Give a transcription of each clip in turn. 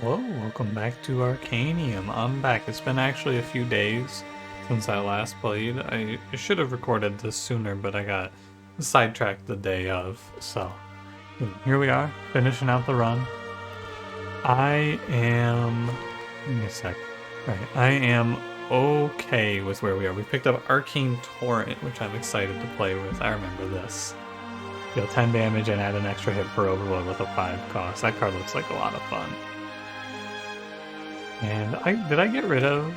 Hello, welcome back to Arcanium. I'm back. It's been actually a few days since I last played. I should have recorded this sooner, but I got sidetracked the day of. So, here we are, finishing out the run. I am... Give me a sec. Right, I am okay with where we are. We picked up Arcane Torrent, which I'm excited to play with. I remember this. Deal 10 damage and add an extra hit per overload with a 5 cost. That card looks like a lot of fun. And did I get rid of...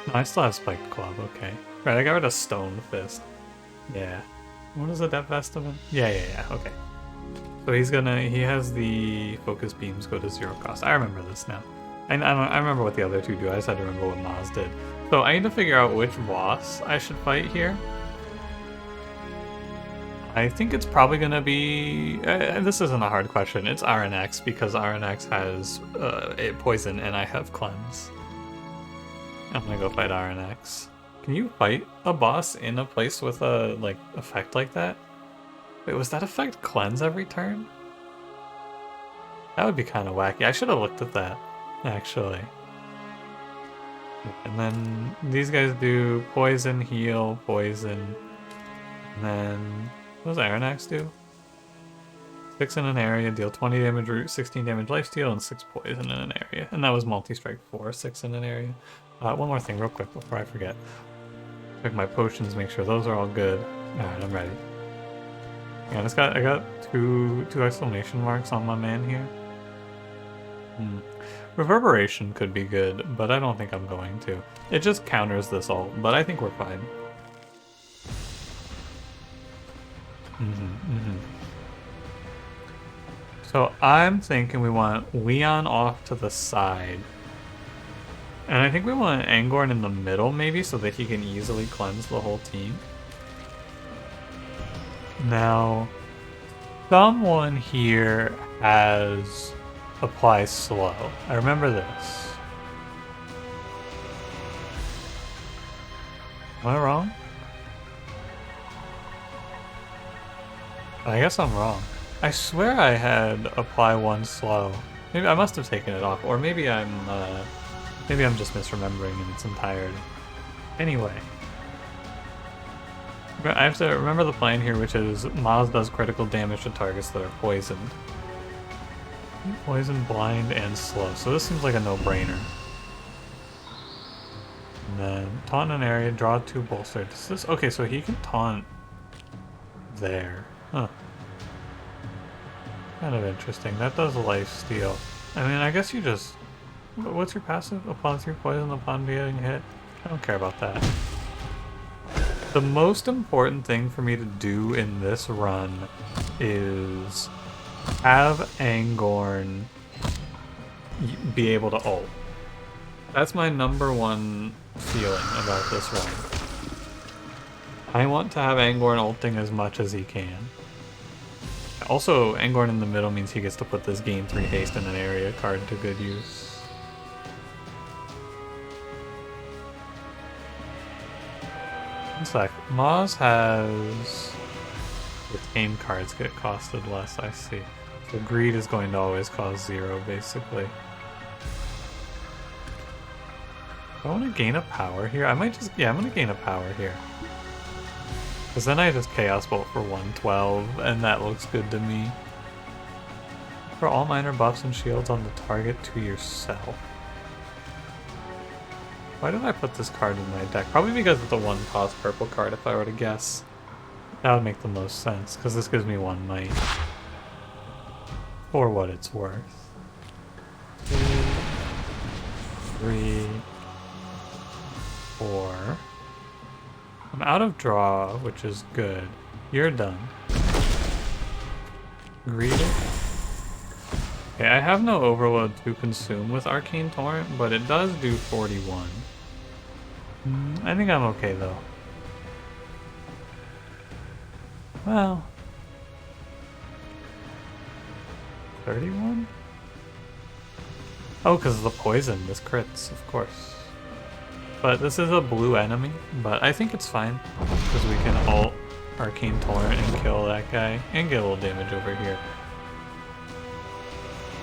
No, I still have Spiked Club, okay. Right, I got rid of Stone Fist. Yeah. What is it, that vest of him? Yeah, okay. So he has the Focus Beams go to 0 cost. I remember this now. I remember what the other two do, I just had to remember what Maz did. So I need to figure out which boss I should fight here. I think it's probably gonna be... this isn't a hard question. It's RNX, because RNX has poison and I have cleanse. I'm gonna go fight RNX. Can you fight a boss in a place with a effect like that? Wait, was that effect cleanse every turn? That would be kind of wacky. I should have looked at that, actually. And then these guys do poison, heal, poison, and then... What does Aranax do? 6 in an area, deal 20 damage root, 16 damage lifesteal, and 6 poison in an area. And that was multi-strike 4, 6 in an area. One more thing real quick before I forget. Check my potions, make sure those are all good. Alright, I'm ready. Yeah, I got two exclamation marks on my man here. Reverberation could be good, but I don't think I'm going to. It just counters this ult, but I think we're fine. So I'm thinking we want Leon off to the side. And I think we want Angorn in the middle maybe so that he can easily cleanse the whole team. Now, someone here has apply slow. I remember this. Am I wrong? I guess I'm wrong. I swear I had apply 1 slow. Maybe I must have taken it off, or maybe I'm just misremembering in its entirety. Anyway, I have to remember the plan here, which is Maz does critical damage to targets that are poisoned. Poison, blind, and slow. So this seems like a no-brainer. And then taunt in an area, draw 2 bolster. Does this? Okay, so he can taunt there. Huh. Kind of interesting. That does life steal. I mean, I guess you just... What's your passive? Apply 3 poison upon being hit? I don't care about that. The most important thing for me to do in this run is have Angorn be able to ult. That's my #1 feeling about this run. I want to have Angorn ulting as much as he can. Also, Angorn in the middle means he gets to put this gain 3 haste in an area card to good use. One sec. Maz has... Retain cards get costed less, I see. So greed is going to always cost 0, basically. Do I want to gain a power here? I might just... Yeah, I'm going to gain a power here. Because then I just Chaos Bolt for 112, and that looks good to me. For all minor buffs and shields on the target to yourself. Why did I put this card in my deck? Probably because it's a 1-cost purple card, if I were to guess. That would make the most sense, because this gives me 1 might. For what it's worth. 2, 3, 4... I'm out of draw, which is good. You're done. Greed it. Okay, I have no overload to consume with Arcane Torrent, but it does do 41. I think I'm okay though. Well... 31? Oh, because of the poison. This crits, of course. But this is a blue enemy, but I think it's fine, because we can ult Arcane Torrent and kill that guy, and get a little damage over here.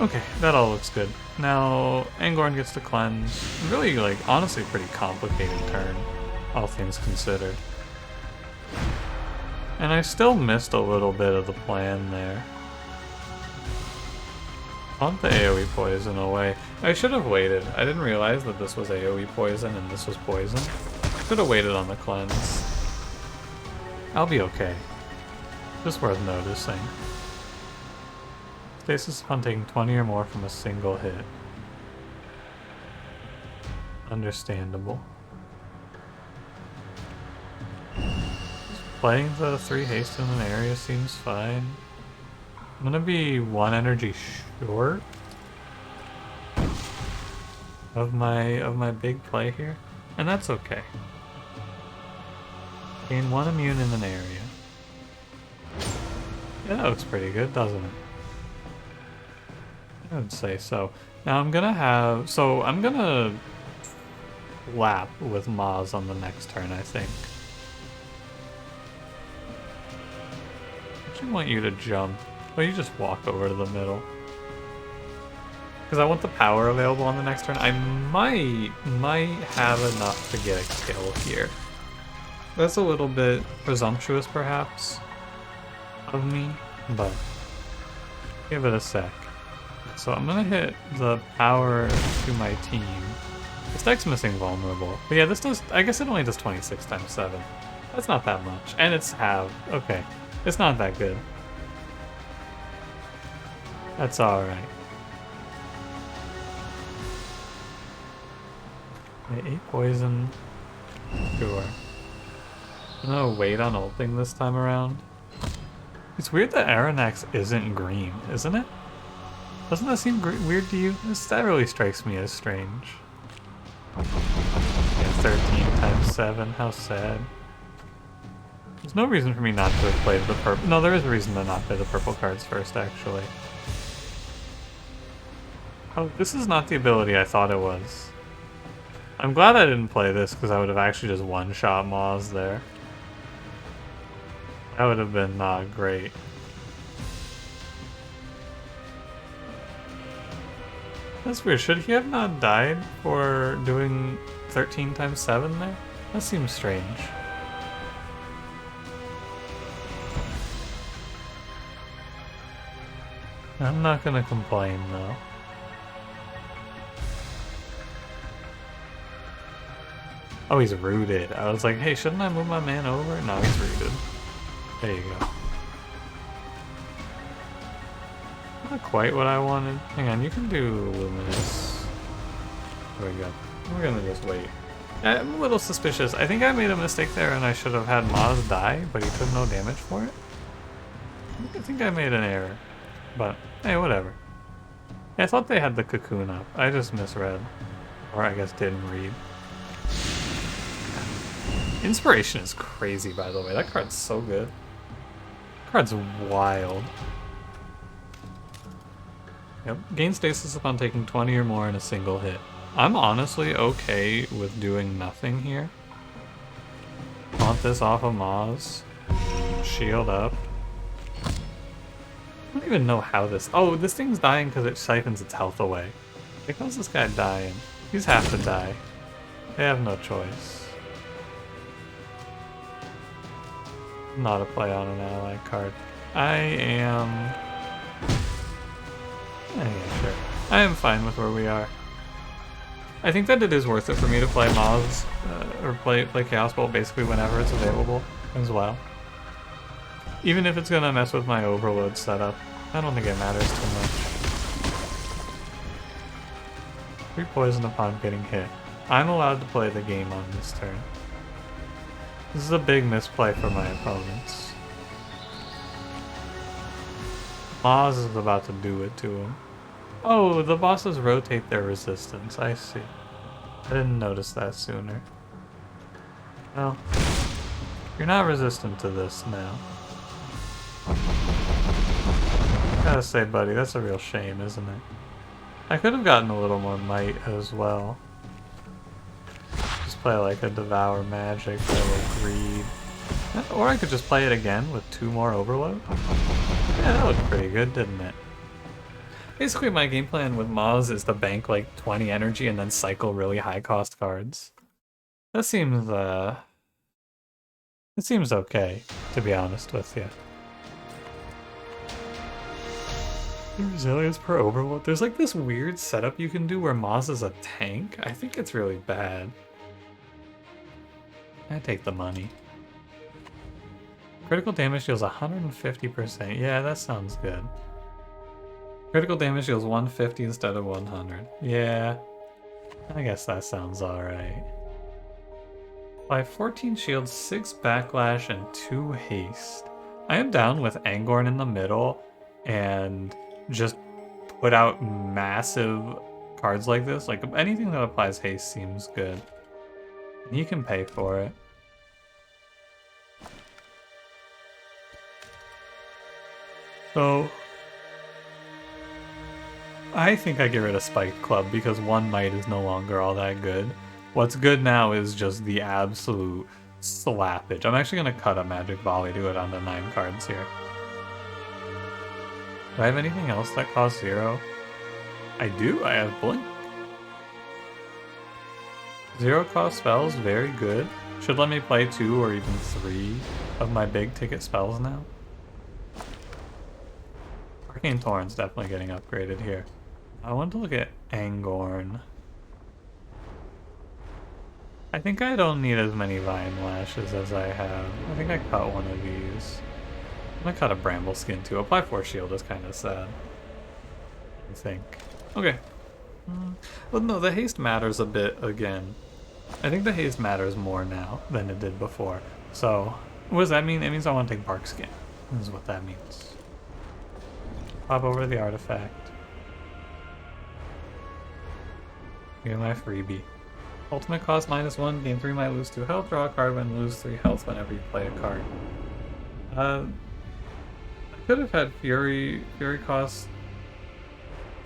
Okay, that all looks good. Now, Angorn gets to cleanse. Really, like, honestly, pretty complicated turn, all things considered. And I still missed a little bit of the plan there. I want the AoE poison away. I should have waited. I didn't realize that this was AoE poison and this was poison. Should have waited on the cleanse. I'll be okay. Just worth noticing. Stasis upon taking 20 or more from a single hit. Understandable. Playing the 3 haste in an area seems fine. I'm gonna be 1 energy short of my big play here, and that's okay. Gain 1 immune in an area. Yeah, that looks pretty good, doesn't it? I would say so. Now I'm gonna lap with Maz on the next turn, I think. I actually want you to jump. Well, you just walk over to the middle. Because I want the power available on the next turn. I might have enough to get a kill here. That's a little bit presumptuous, perhaps, of me, but give it a sec. So I'm gonna hit the power to my team. This deck's missing vulnerable. But yeah, this does, I guess it only does 26 times 7. That's not that much. And it's halved. Okay. It's not that good. That's alright. Okay, 8 poison. Sure. I'm gonna wait on ulting this time around. It's weird that Aranax isn't green, isn't it? Doesn't that seem weird to you? That really strikes me as strange. Yeah, 13 times 7, how sad. There's no reason for me not to have played the purple. No, there is a reason to not play the purple cards first, actually. Oh, this is not the ability I thought it was. I'm glad I didn't play this, because I would have actually just one-shot Maz there. That would have been not great. That's weird. Should he have not died for doing 13 times 7 there? That seems strange. I'm not gonna complain, though. Oh, he's rooted. I was like, hey, shouldn't I move my man over? No, he's rooted. There you go. Not quite what I wanted. Hang on, you can do Luminous. There we go. We're gonna just wait. I'm a little suspicious. I think I made a mistake there and I should have had Maz die, but he took no damage for it. I think I made an error. But, hey, whatever. Yeah, I thought they had the cocoon up. I just misread. Or I guess didn't read. Inspiration is crazy, by the way. That card's so good. That card's wild. Yep. Gain stasis upon taking 20 or more in a single hit. I'm honestly okay with doing nothing here. Want this off of Maz. Shield up. I don't even know how this... Oh, this thing's dying because it siphons its health away. Like, how's this guy dying? He's have to die. They have no choice. Not a play on an ally card. I am... Yeah, sure. I am fine with where we are. I think that it is worth it for me to play Maz, or play Chaos Bolt basically whenever it's available as well. Even if it's gonna mess with my overload setup, I don't think it matters too much. 3 poison upon getting hit. I'm allowed to play the game on this turn. This is a big misplay for my opponents. Maz is about to do it to him. Oh, the bosses rotate their resistance. I see. I didn't notice that sooner. Well, you're not resistant to this now. Gotta say, buddy, that's a real shame, isn't it? I could have gotten a little more might as well. Just play like a Devour Magic or Greed. Or I could just play it again with 2 more Overload. Yeah, that looked pretty good, didn't it? Basically, my game plan with Maz is to bank like 20 energy and then cycle really high cost cards. That seems, it seems okay, to be honest with you. Resilience per overload. There's like this weird setup you can do where Maz is a tank. I think it's really bad. I take the money. Critical damage deals 150%. Yeah, that sounds good. Critical damage deals 150 instead of 100. Yeah, I guess that sounds alright. Apply 14 shield, 6 backlash, and 2 haste. I am down with Angorn in the middle and just put out massive cards like this. Like anything that applies haste seems good. And you can pay for it. So I think I get rid of Spike Club because 1 might is no longer all that good. What's good now is just the absolute slappage. I'm actually going to cut a Magic Volley to go down to 9 cards here. Do I have anything else that costs 0? I do. I have Blink. 0 cost spells, very good. Should let me play 2 or even 3 of my big ticket spells now. Arcane Torrent's definitely getting upgraded here. I want to look at Angorn. I think I don't need as many Vine Lashes as I have. I think I cut one of these. I'm gonna cut a Bramble Skin too. Apply Force Shield is kind of sad, I think. Okay. Well, no, the haste matters a bit again. I think the haste matters more now than it did before. So, what does that mean? It means I want to take Bark Skin. This is what that means. Pop over to the artifact. Get my freebie. Ultimate cost -1, gain 3 might lose 2 health, draw a card when lose 3 health whenever you play a card. I could have had Fury cost,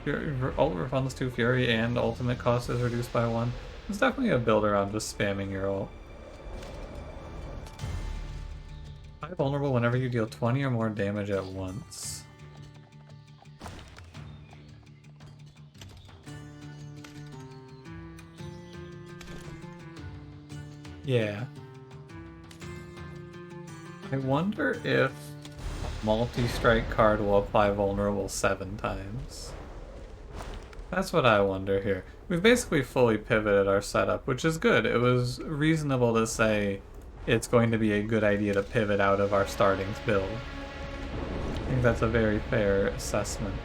ult refunds 2 Fury and ultimate cost is reduced by 1. It's definitely a build around just spamming your ult. 5 vulnerable whenever you deal 20 or more damage at once. Yeah. I wonder if a multi-strike card will apply vulnerable 7 times. That's what I wonder here. We've basically fully pivoted our setup, which is good. It was reasonable to say it's going to be a good idea to pivot out of our starting build. I think that's a very fair assessment.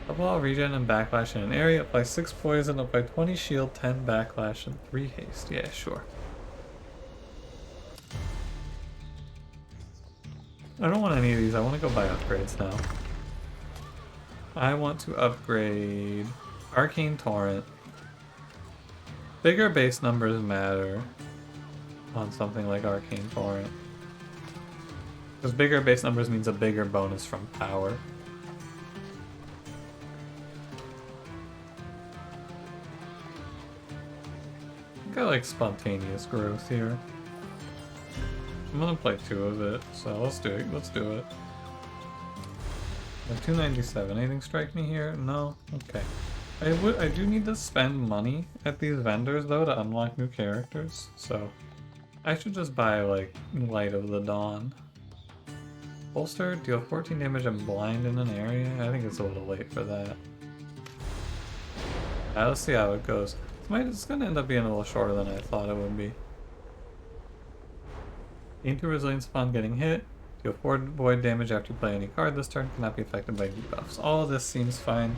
Double all regen and backlash in an area, apply 6 poison, apply 20 shield, 10 backlash, and 3 haste. Yeah, sure. I don't want any of these. I want to go buy upgrades now. I want to upgrade Arcane Torrent. Bigger base numbers matter on something like Arcane Torrent. Because bigger base numbers means a bigger bonus from power. I think I like spontaneous growth here. I'm gonna play 2 of it, so let's do it. Let's do it. 297. Anything strike me here? No? Okay. I do need to spend money at these vendors though to unlock new characters, so I should just buy like Light of the Dawn. Bolster, deal 14 damage and blind in an area? I think it's a little late for that. Let's see how it goes. It's gonna end up being a little shorter than I thought it would be. Gain 2 resilience upon getting hit. Deal 4 void damage after you play any card this turn. Cannot be affected by debuffs. All of this seems fine.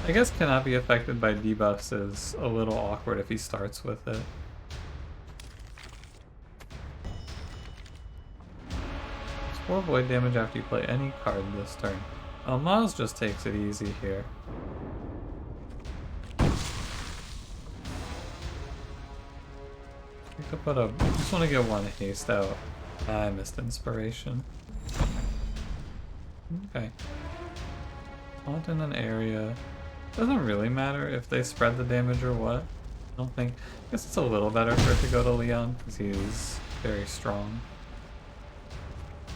I guess cannot be affected by debuffs is a little awkward if he starts with it. It's 4 void damage after you play any card this turn. Miles just takes it easy here. I could put a... I just want to get 1 haste out. I missed inspiration. Okay. Taunt in an area. Doesn't really matter if they spread the damage or what. I don't think. I guess it's a little better for it to go to Leon because he's very strong.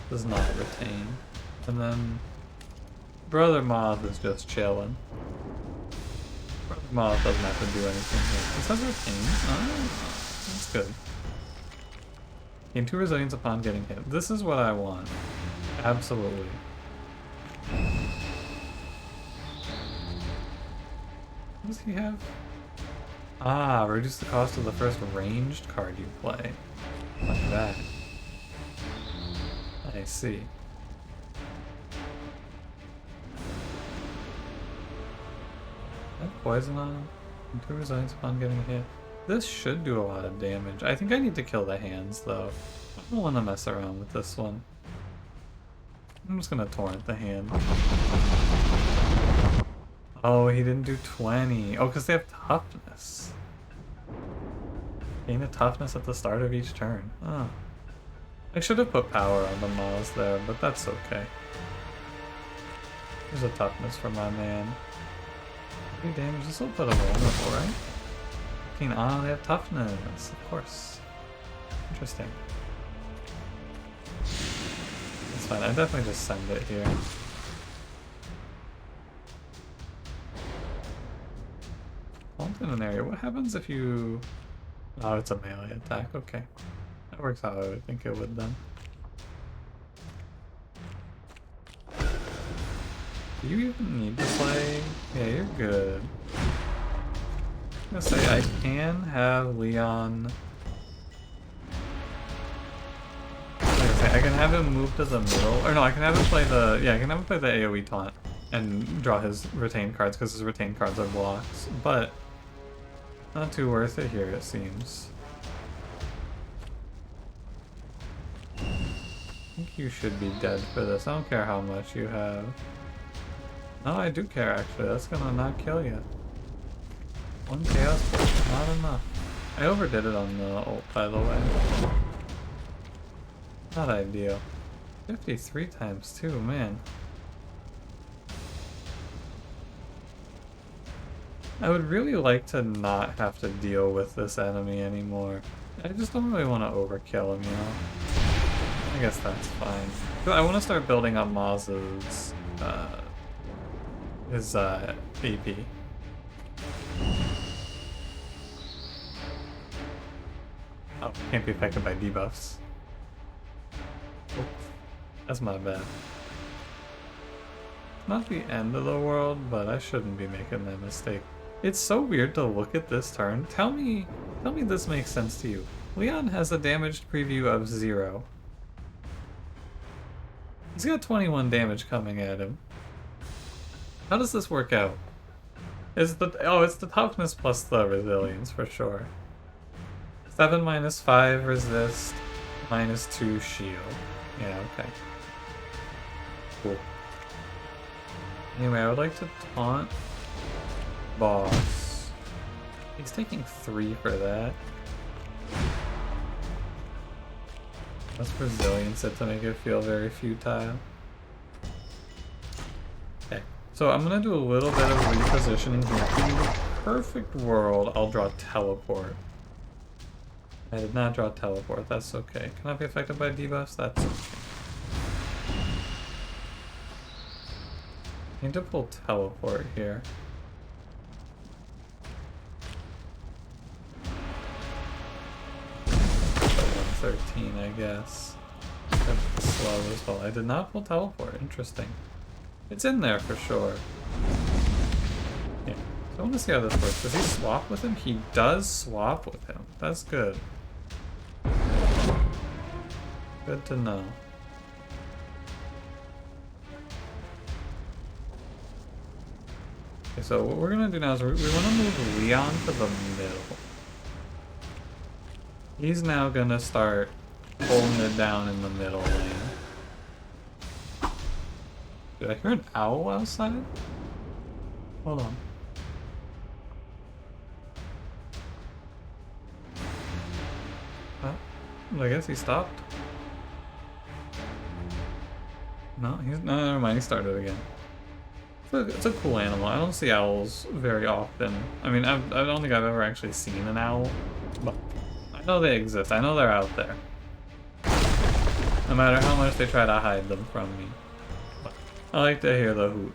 Does not retain. And then Brother Moth is just chilling. Brother Moth doesn't have to do anything here. This has retain. Oh, that's good. Gain 2 resilience upon getting hit. This is what I want. Absolutely. What does he have? Ah, reduce the cost of the first ranged card you play. Like that. I see. I have poison on him. 2 resilience upon getting hit. This should do a lot of damage. I think I need to kill the hands though. I don't want to mess around with this one. I'm just gonna torrent the hand. Oh, he didn't do 20. Oh, because they have toughness. Gain a toughness at the start of each turn. Oh. I should have put power on the Moths there, but that's okay. There's a toughness for my man. 3 damage. This will put a vulnerable, right? Ah, they have toughness, of course. Interesting. It's fine, I definitely just send it here. Hold in an area. What happens if you... Oh, it's a melee attack. Okay. That works how I would think it would then. Do you even need to play? Yeah, you're good. I'm gonna say I can have Leon. I can have him move to the middle, or no, I can have him play the I can have him play the AoE taunt and draw his retained cards because his retained cards are blocks, but not too worth it here it seems. I think you should be dead for this. I don't care how much you have. No, I do care actually. That's gonna not kill you. 1 chaos bolt, not enough. I overdid it on the ult, by the way. Not ideal. 53 times 2, man. I would really like to not have to deal with this enemy anymore. I just don't really want to overkill him, you know? I guess that's fine. But I want to start building up Maz's, his, AP. Oh, can't be affected by debuffs. Oops. That's my bad. Not the end of the world, but I shouldn't be making that mistake. It's so weird to look at this turn. Tell me this makes sense to you. Leon has a damaged preview of 0. He's got 21 damage coming at him. How does this work out? It's the toughness plus the resilience for sure. 7 minus 5 resist, minus 2 shield. Yeah, okay. Cool. Anyway, I would like to taunt boss. He's taking 3 for that. Let's resilience it to make it feel very futile. Okay, so I'm gonna do a little bit of repositioning here. In the perfect world, I'll draw teleport. I did not draw teleport, that's okay. Can I be affected by debuffs? That's okay. I need to pull teleport here. 113, I guess. That's slow as well. I did not pull teleport. Interesting. It's in there for sure. Yeah. So I want to see how this works. Does he swap with him? He does swap with him. That's good. Good to know. Okay, so what we're gonna do now is we want to move Leon to the middle. He's now gonna start holding it down in the middle lane. Did I hear an owl outside? Hold on. I guess he stopped. No, never mind, he started again. It's a cool animal. I don't see owls very often. I mean, I don't think I've ever actually seen an owl, but I know they exist. I know they're out there. No matter how much they try to hide them from me. But I like to hear the hoot.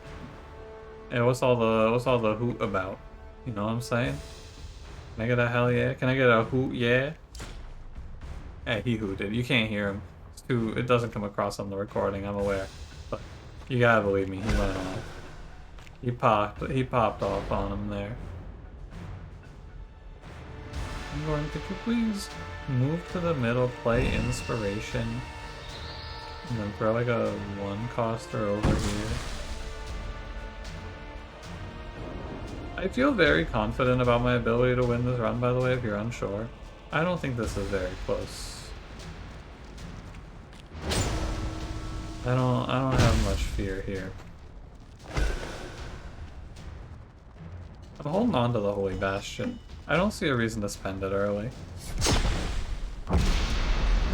Hey, what's all the hoot about? You know what I'm saying? Can I get a hell yeah? Can I get a hoot yeah? Hey, he hooted. You can't hear him. It's too. It doesn't come across on the recording. I'm aware, but you gotta believe me. He went off. He popped off on him there. Angorn, could you please move to the middle, play inspiration, and then throw like a one coster over here? I feel very confident about my ability to win this run, by the way, if you're unsure. I don't think this is very close. I don't have much fear here. I'm holding on to the Holy Bastion. I don't see a reason to spend it early.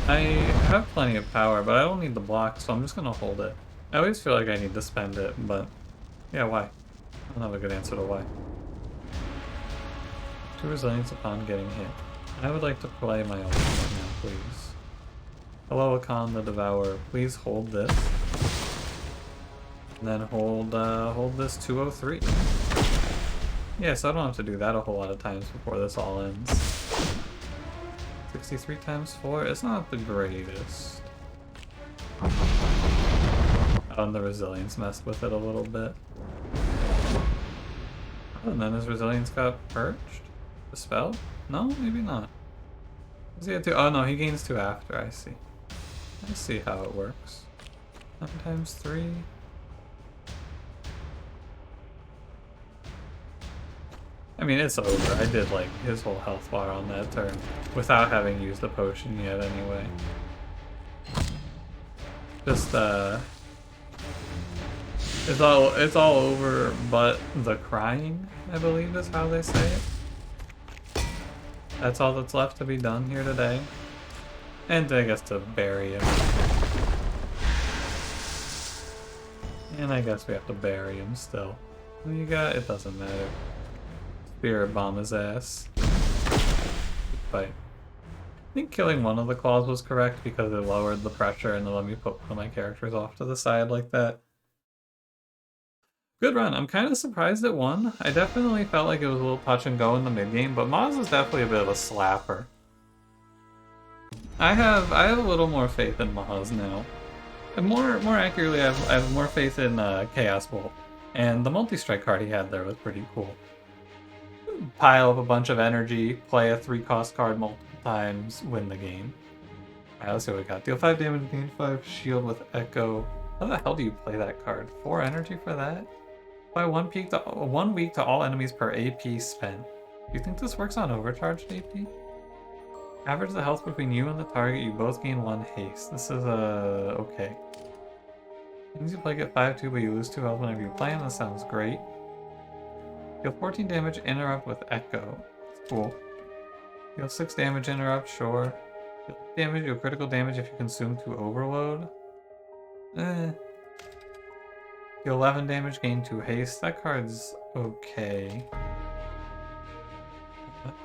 I have plenty of power, but I don't need the block, so I'm just gonna hold it. I always feel like I need to spend it, but yeah, why? I don't have a good answer to why. 2 resilience upon getting hit. I would like to play my ultimate now, please. Hello, Akan the Devourer. Please hold this. And then hold this 203. Yeah, so I don't have to do that a whole lot of times before this all ends. 63 times 4, it's not the greatest. And the resilience messed with it a little bit. Oh, and then his resilience got purged? Dispelled? No, maybe not. Does he have 2? Oh no, he gains 2 after, I see. I see how it works. 9 times 3. I mean, it's over. I did like his whole health bar on that turn without having used the potion yet anyway. Just it's all over but the crying, I believe is how they say it. That's all that's left to be done here today. And I guess to bury him. And I guess we have to bury him still. What you got? It doesn't matter. Spirit bomb his ass. Fight. I think killing one of the claws was correct because it lowered the pressure and it let me put one of my characters off to the side like that. Good run. I'm kind of surprised it won. I definitely felt like it was a little touch and go in the mid game, but Maz is definitely a bit of a slapper. I have a little more faith in Maz now. And more accurately, I have more faith in Chaos Bolt. And the multi-strike card he had there was pretty cool. Pile up a bunch of energy, play a 3-cost card multiple times, win the game. Alright, let's see what we got. Deal 5 damage, gain 5 shield with Echo. How the hell do you play that card? 4 energy for that? Apply 1 week to all enemies per AP spent. Do you think this works on overcharged AP? Average the health between you and the target, you both gain 1 haste. This is okay. Means you play get 5-2, but you lose 2 health whenever you play him. That sounds great. Deal 14 damage, interrupt with Echo. That's cool. Deal 6 damage, interrupt, sure. Deal damage, deal critical damage if you consume 2 overload. Deal 11 damage, gain 2 haste. That card's okay.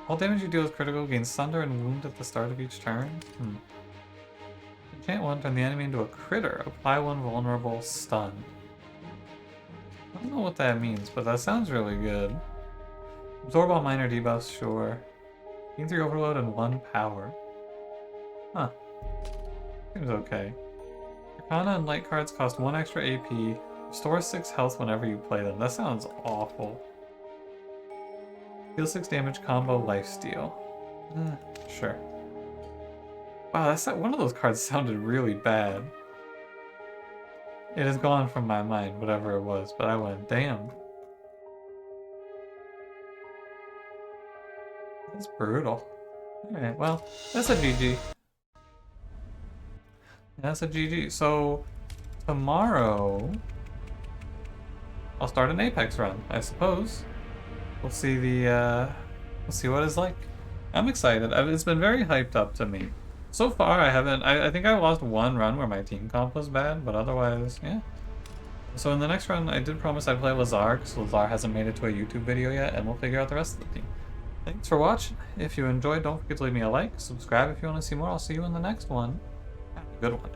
All damage you deal is critical, gains thunder and wound at the start of each turn. Enchant 1, turn the enemy into a critter. Apply 1 vulnerable stun. I don't know what that means, but that sounds really good. Absorb all minor debuffs, sure. Gain 3 overload and 1 power. Huh. Seems okay. Arcana and light cards cost 1 extra AP. Restore 6 health whenever you play them. That sounds awful. Deal 6 damage, combo lifesteal. Sure. Wow, one of those cards sounded really bad. It has gone from my mind, whatever it was, but I went, damn. That's brutal. Alright, well, that's a GG. That's a GG. So, tomorrow, I'll start an Apex run, I suppose. We'll see we'll see what it's like. I'm excited. It's been very hyped up to me. So far, I think I lost 1 run where my team comp was bad, but otherwise, yeah. So in the next run, I did promise I'd play Lazar, because Lazar hasn't made it to a YouTube video yet, and we'll figure out the rest of the team. Thanks for watching. If you enjoyed, don't forget to leave me a like, subscribe if you want to see more. I'll see you in the next one. Have a good one.